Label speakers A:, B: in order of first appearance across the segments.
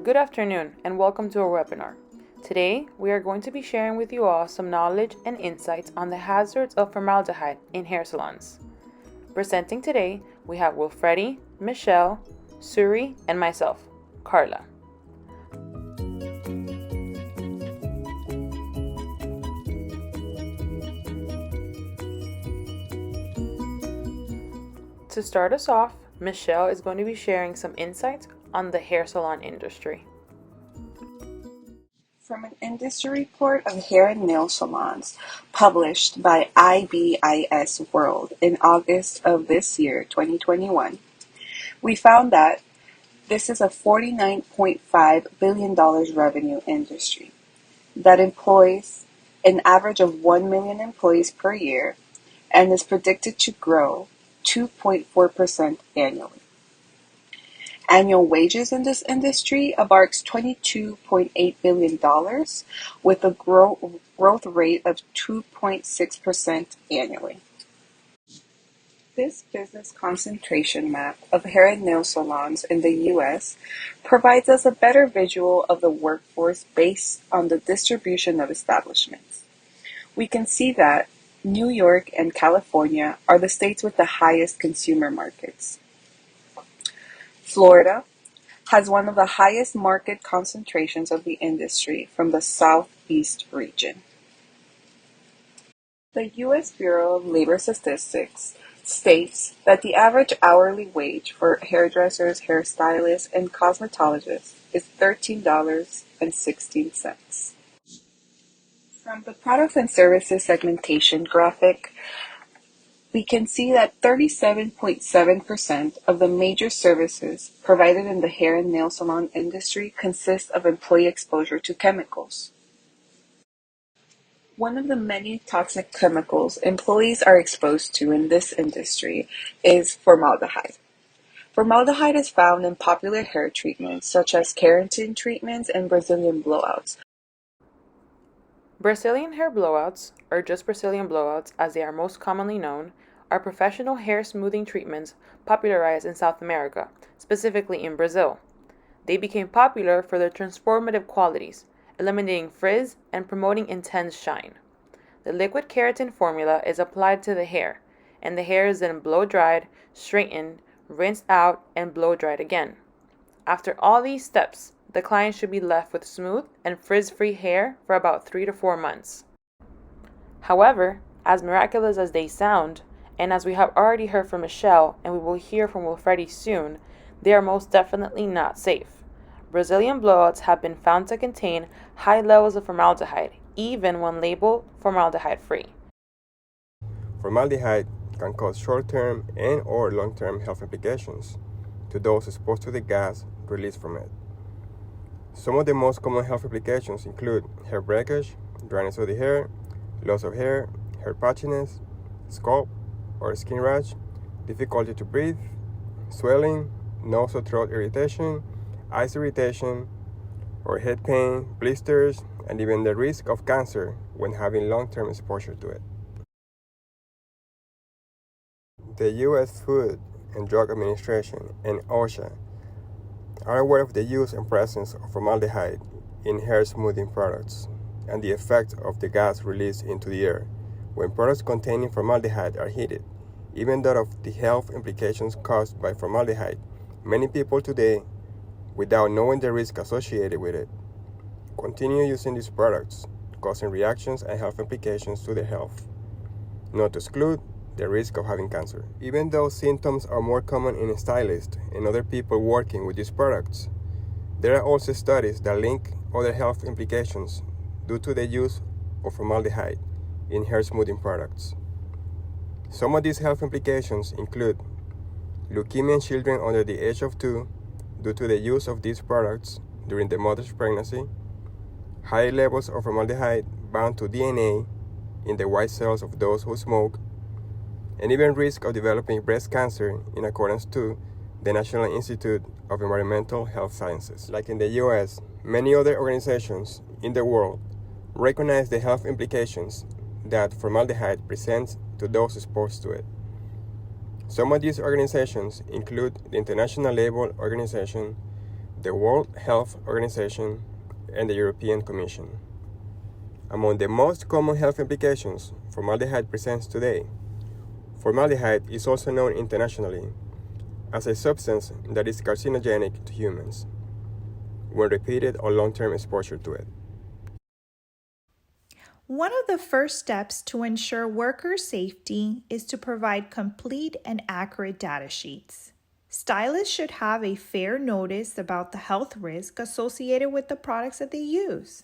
A: Good afternoon and welcome to our webinar. Today, we are going to be sharing with you all some knowledge and insights on the hazards of formaldehyde in hair salons. Presenting today, we have Wilfreddy, Michelle, Sury, and myself, Carla. To start us off, Michelle is going to be sharing some insights on the hair salon industry.
B: From an industry report of hair and nail salons published by IBIS World in August of this year, 2021, we found that this is a $49.5 billion revenue industry that employs an average of 1 million employees per year and is predicted to grow 2.4% annually. Annual wages in this industry abarks $22.8 billion with a growth rate of 2.6% annually. This business concentration map of hair and nail salons in the U.S. provides us a better visual of the workforce based on the distribution of establishments. We can see that New York and California are the states with the highest consumer markets. Florida has one of the highest market concentrations of the industry from the Southeast region. The U.S. Bureau of Labor Statistics states that the average hourly wage for hairdressers, hairstylists, and cosmetologists is $13.16. From the products and services segmentation graphic, we can see that 37.7% of the major services provided in the hair and nail salon industry consist of employee exposure to chemicals. One of the many toxic chemicals employees are exposed to in this industry is formaldehyde. Formaldehyde is found in popular hair treatments such as keratin treatments and Brazilian blowouts.
A: Brazilian hair blowouts, or just Brazilian blowouts as they are most commonly known, are professional hair smoothing treatments popularized in South America, specifically in Brazil. They became popular for their transformative qualities, eliminating frizz and promoting intense shine. The liquid keratin formula is applied to the hair, and the hair is then blow-dried, straightened, rinsed out, and blow-dried again. After all these steps, the client should be left with smooth and frizz-free hair for about 3 to 4 months. However, as miraculous as they sound, and as we have already heard from Michelle and we will hear from Wilfreddy soon, they are most definitely not safe. Brazilian blowouts have been found to contain high levels of formaldehyde, even when labeled formaldehyde-free.
C: Formaldehyde can cause short-term and or long-term health implications to those exposed to the gas released from it. Some of the most common health implications include hair breakage, dryness of the hair, loss of hair patchiness, scalp or skin rash, difficulty to breathe, swelling, nose or throat irritation, eyes irritation, or head pain, blisters, and even the risk of cancer when having long-term exposure to it. The U.S. Food and Drug Administration and OSHA are aware of the use and presence of formaldehyde in hair smoothing products and the effect of the gas released into the air when products containing formaldehyde are heated. Even though of the health implications caused by formaldehyde, many people today, without knowing the risk associated with it, continue using these products, causing reactions and health implications to their health, not to exclude the risk of having cancer. Even though symptoms are more common in stylists and other people working with these products, there are also studies that link other health implications due to the use of formaldehyde in hair smoothing products. Some of these health implications include leukemia in children under the age of 2 due to the use of these products during the mother's pregnancy, high levels of formaldehyde bound to DNA in the white cells of those who smoke, and even risk of developing breast cancer in accordance to the National Institute of Environmental Health Sciences. Like in the US, many other organizations in the world recognize the health implications that formaldehyde presents to those exposed to it. Some of these organizations include the International Labour Organization, the World Health Organization, and the European Commission. Among the most common health implications formaldehyde presents today, formaldehyde is also known internationally as a substance that is carcinogenic to humans when repeated or long-term exposure to it.
D: One of the first steps to ensure worker safety is to provide complete and accurate data sheets. Stylists should have a fair notice about the health risk associated with the products that they use.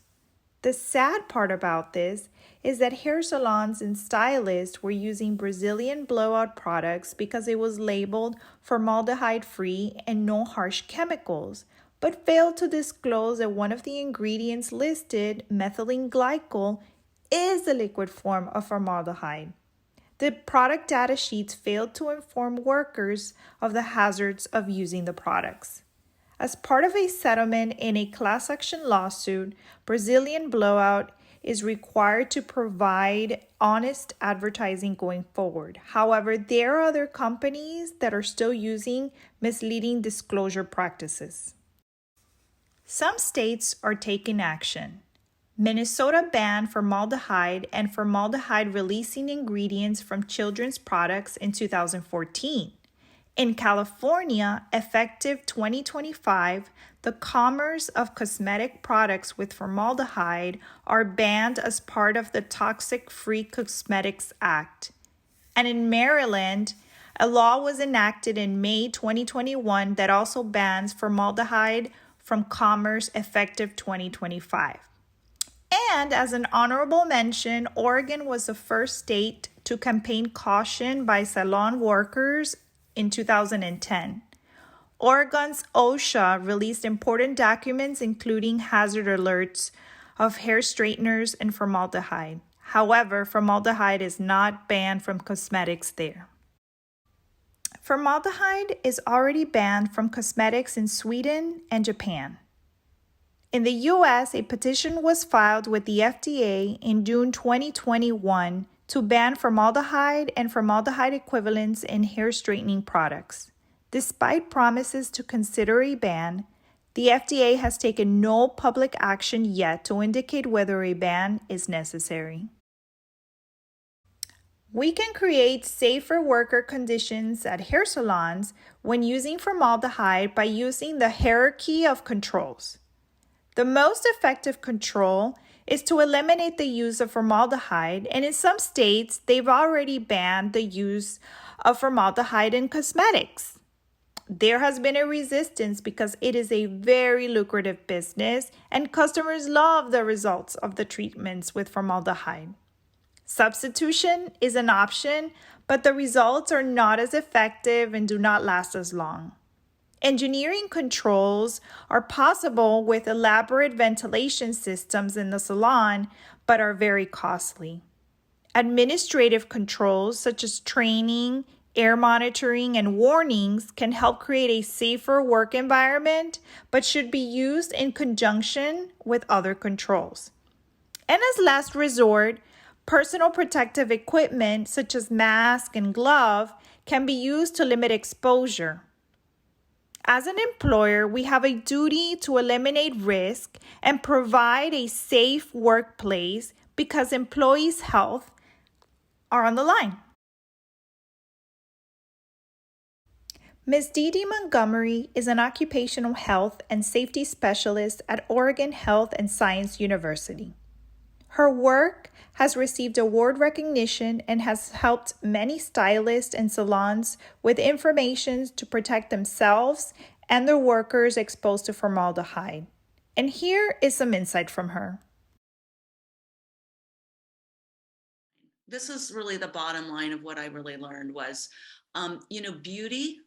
D: The sad part about this is that hair salons and stylists were using Brazilian blowout products because it was labeled formaldehyde-free and no harsh chemicals, but failed to disclose that one of the ingredients listed, methylene glycol, is the liquid form of formaldehyde. The product data sheets failed to inform workers of the hazards of using the products. As part of a settlement in a class action lawsuit, Brazilian Blowout is required to provide honest advertising going forward. However, there are other companies that are still using misleading disclosure practices. Some states are taking action. Minnesota banned formaldehyde and formaldehyde-releasing ingredients from children's products in 2014. In California, effective 2025, the commerce of cosmetic products with formaldehyde are banned as part of the Toxic Free Cosmetics Act. And in Maryland, a law was enacted in May 2021 that also bans formaldehyde from commerce effective 2025. And as an honorable mention, Oregon was the first state to campaign caution by salon workers in 2010. Oregon's OSHA released important documents including hazard alerts of hair straighteners and formaldehyde. However, formaldehyde is not banned from cosmetics there. Formaldehyde is already banned from cosmetics in Sweden and Japan. In the U.S., a petition was filed with the FDA in June 2021 to ban formaldehyde and formaldehyde equivalents in hair straightening products. Despite promises to consider a ban, the FDA has taken no public action yet to indicate whether a ban is necessary. We can create safer worker conditions at hair salons when using formaldehyde by using the hierarchy of controls. The most effective control is to eliminate the use of formaldehyde, and in some states, they've already banned the use of formaldehyde in cosmetics. There has been a resistance because it is a very lucrative business, and customers love the results of the treatments with formaldehyde. Substitution is an option, but the results are not as effective and do not last as long. Engineering controls are possible with elaborate ventilation systems in the salon, but are very costly. Administrative controls such as training, air monitoring, and warnings can help create a safer work environment, but should be used in conjunction with other controls. And as last resort, personal protective equipment such as mask and glove can be used to limit exposure. As an employer, we have a duty to eliminate risk and provide a safe workplace because employees' health are on the line. Ms. Dee Dee Montgomery is an occupational health and safety specialist at Oregon Health and Science University. Her work has received award recognition and has helped many stylists and salons with information to protect themselves and their workers exposed to formaldehyde. And here is some insight from her.
E: This is really the bottom line of what I really learned was, beauty,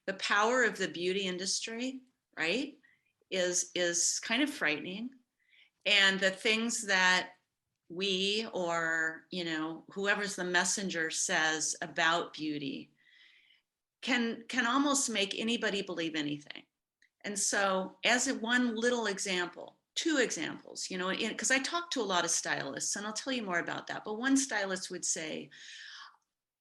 E: the power of the beauty industry, right, is kind of frightening. And the things that we or, whoever's the messenger says about beauty can almost make anybody believe anything. And so as one little example, two examples, because I talk to a lot of stylists and I'll tell you more about that. But one stylist would say,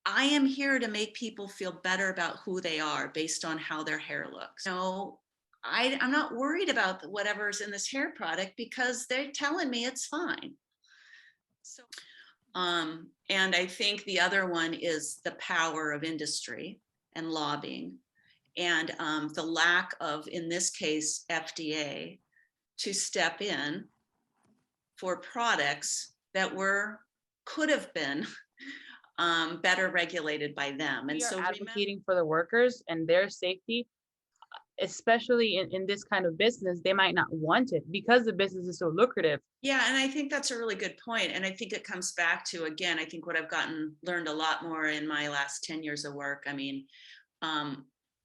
E: I am here to make people feel better about who they are based on how their hair looks. I'm not worried about whatever's in this hair product because they're telling me it's fine. So, and I think the other one is the power of industry and lobbying, and the lack of, in this case, FDA to step in for products that could have been better regulated by them. And
A: We are
E: so
A: advocating for the workers and their safety, especially in this kind of business. They might not want it because the business is so lucrative.
E: Yeah, and I think that's a really good point. And I think it comes back to, again, I think what I've learned a lot more in my last 10 years of work,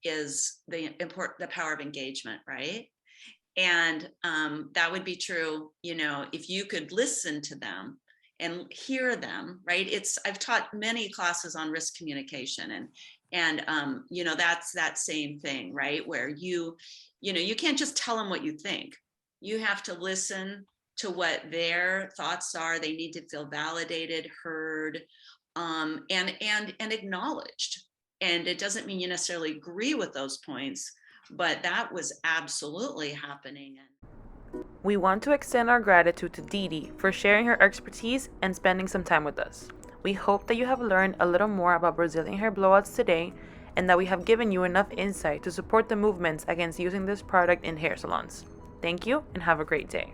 E: is the power of engagement, right? And that would be true, if you could listen to them and hear them, right? I've taught many classes on risk communication, and that's that same thing, right? Where you can't just tell them what you think. You have to listen to what their thoughts are. They need to feel validated, heard, and acknowledged. And it doesn't mean you necessarily agree with those points, but that was absolutely happening.
A: We want to extend our gratitude to Dee Dee for sharing her expertise and spending some time with us. We hope that you have learned a little more about Brazilian hair blowouts today, and that we have given you enough insight to support the movements against using this product in hair salons. Thank you and have a great day.